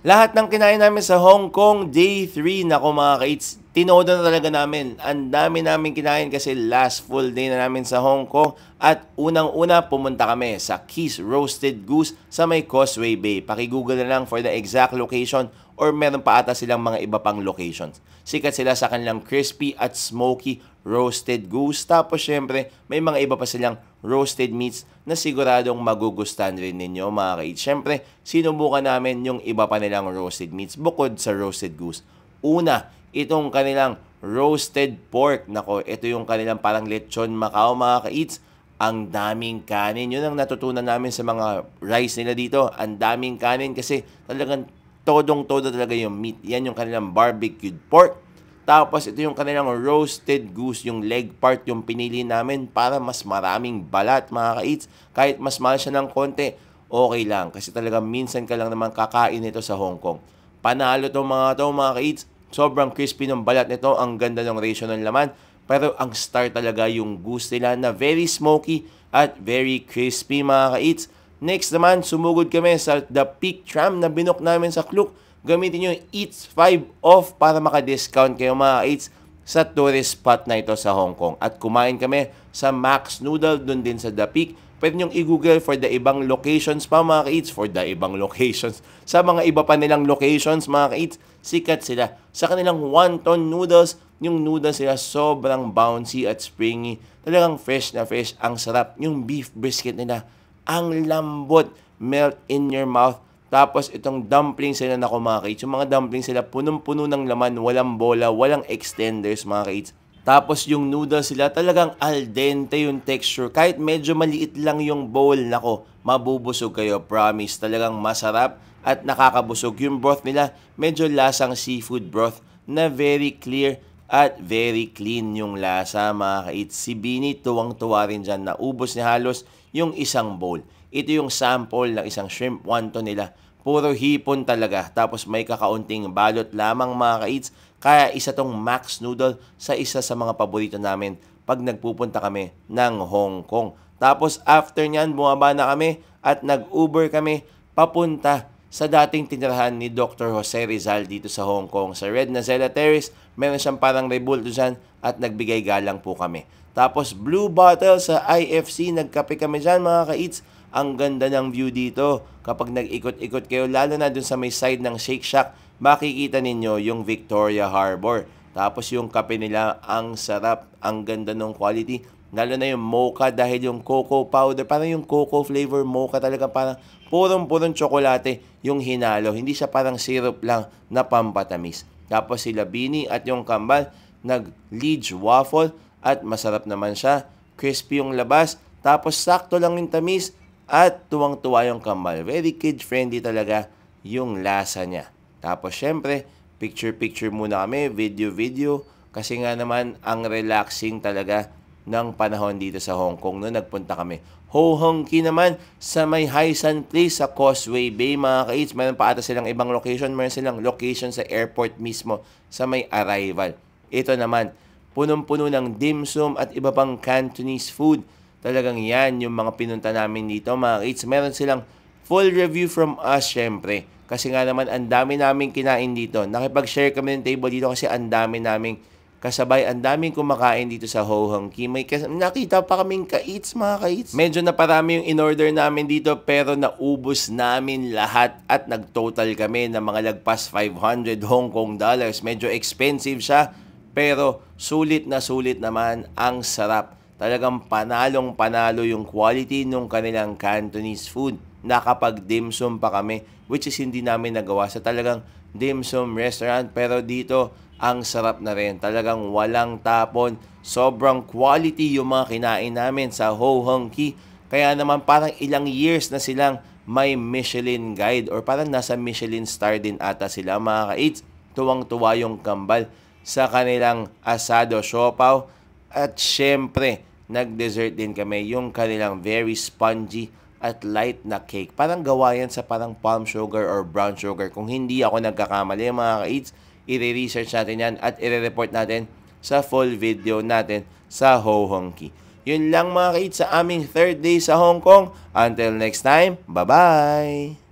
Lahat ng kinain namin sa Hong Kong, day 3, nako mga ka-eats, tinodo na talaga namin. Ang dami namin kinain kasi last full day na namin sa Hong Kong. At unang-una, pumunta kami sa Keys Roasted Goose sa may Causeway Bay. Paki-google na lang for the exact location or meron pa ata silang mga iba pang locations. Sikat sila sa kanilang crispy at smoky roasted goose. Tapos syempre, may mga iba pa silang roasted meats na siguradong magugustuhan rin ninyo mga ka-eats. Syempre, sinubukan namin yung iba pa nilang roasted meats bukod sa roasted goose. Una, itong kanilang roasted pork. Nako, ito yung kanilang parang lechon Macau mga ka-eats. Ang daming kanin. Yun ang natutunan namin sa mga rice nila dito. Ang daming kanin kasi talagang todong-todo talaga yung meat. Yan yung kanilang barbecued pork. Tapos ito yung kanilang roasted goose, yung leg part yung pinili namin para mas maraming balat mga ka-eats. Kahit mas mahal siya ng konti, okay lang. Kasi talaga minsan ka lang naman kakain ito sa Hong Kong. Panalo to mga ka-eats. Sobrang crispy ng balat nito. Ang ganda ng ratio ng laman. Pero ang star talaga yung goose nila na very smoky at very crispy mga ka-eats. Next naman, sumugod kami sa The Peak Tram na binok namin sa Klook. Gamitin nyo yung Eats 5 off para maka-discount kayo mga ka-eats sa tourist spot na ito sa Hong Kong. At kumain kami sa Max Noodle dun din sa The Peak. Pwede nyo i-google for the ibang locations pa mga ka-eats. For the ibang locations. Sa mga iba pa nilang locations mga ka-eats, sikat sila. Sa kanilang wonton noodles, yung noodles sila sobrang bouncy at springy. Talagang fresh na fresh. Ang sarap. Yung beef brisket nila, ang lambot. Melt in your mouth. Tapos itong dumplings sila na mga ka-eats. Yung mga dumplings sila punong-puno ng laman, walang bola, walang extenders mga ka-eats. Tapos yung noodles sila talagang al dente yung texture. Kahit medyo maliit lang yung bowl, nako, mabubusog kayo, promise. Talagang masarap at nakakabusog. Yung broth nila, medyo lasang seafood broth na very clear at very clean yung lasa mga ka-eats. Si Bini tuwang-tuwa rin dyan. Naubos niya halos yung isang bowl. Ito yung sample ng isang shrimp wonton nila. Puro hipon talaga. Tapos may kakaunting balot lamang mga ka-eats. Kaya isa tong Max Noodle sa isa sa mga paborito namin pag nagpupunta kami ng Hong Kong. Tapos after nyan, bumaba na kami at nag-Uber kami papunta sa dating tinirahan ni Dr. Jose Rizal dito sa Hong Kong. Sa Red Nazela Terrace, meron siyang parang rebulto dyan at nagbigay galang po kami. Tapos Blue Bottle sa IFC, nagkape kami dyan mga ka-eats. Ang ganda ng view dito. Kapag nag-ikot-ikot kayo, lalo na dun sa may side ng Shake Shack, makikita ninyo yung Victoria Harbor. Tapos yung kape nila, ang sarap, ang ganda ng quality. Lalo na yung mocha dahil yung cocoa powder, parang yung cocoa flavor mocha talaga, parang purong-purong tsokolate yung hinalo. Hindi siya parang syrup lang na pampatamis. Tapos sila Bini at yung kambal, nag-Liege waffle at masarap naman siya. Crispy yung labas, tapos sakto lang yung tamis. At tuwang-tuwa yung kambal. Very kid-friendly talaga yung lasa niya. Tapos syempre, picture-picture muna kami, video-video. Kasi nga naman, ang relaxing talaga ng panahon dito sa Hong Kong noon nagpunta kami. Ho Hong Ki naman sa may Hai San Place sa Causeway Bay mga ka-eats. Meron pa ata silang ibang location. Meron silang location sa airport mismo sa may arrival. Ito naman, punong-puno ng dim sum at iba pang Cantonese food. Talagang yan yung mga pinunta namin dito mga kids. Meron silang full review from us syempre. Kasi nga naman ang dami naming kinain dito. Nakipag-share kami ng table dito kasi ang dami naming kasabay. Ang daming kumakain dito sa Ho Hong Ki. May nakita pa kaming ka-eats mga ka-eats. Medyo naparami yung in-order namin dito pero naubos namin lahat at nag-total kami ng mga lagpas 500 Hong Kong dollars. Medyo expensive siya pero sulit naman, ang sarap. Talagang panalong-panalo yung quality ng kanilang Cantonese food. Nakapag dim sum pa kami, which is hindi namin nagawa sa talagang dim sum restaurant. Pero dito, ang sarap na rin. Talagang walang tapon. Sobrang quality yung mga kinain namin sa Ho Hong Ki. Kaya naman parang ilang years na silang may Michelin guide or parang nasa Michelin star din ata sila mga ka-eats. Tuwang-tuwa yung kambal sa kanilang asado siopaw. At syempre, nag-dessert din kami yung kanilang very spongy at light na cake. Parang gawa yan sa parang palm sugar or brown sugar. Kung hindi ako nagkakamali mga ka-eats, i-research natin yan at i-report natin sa full video natin sa Ho Hong Ki. Yun lang mga ka-eats sa aming third day sa Hong Kong. Until next time, bye-bye!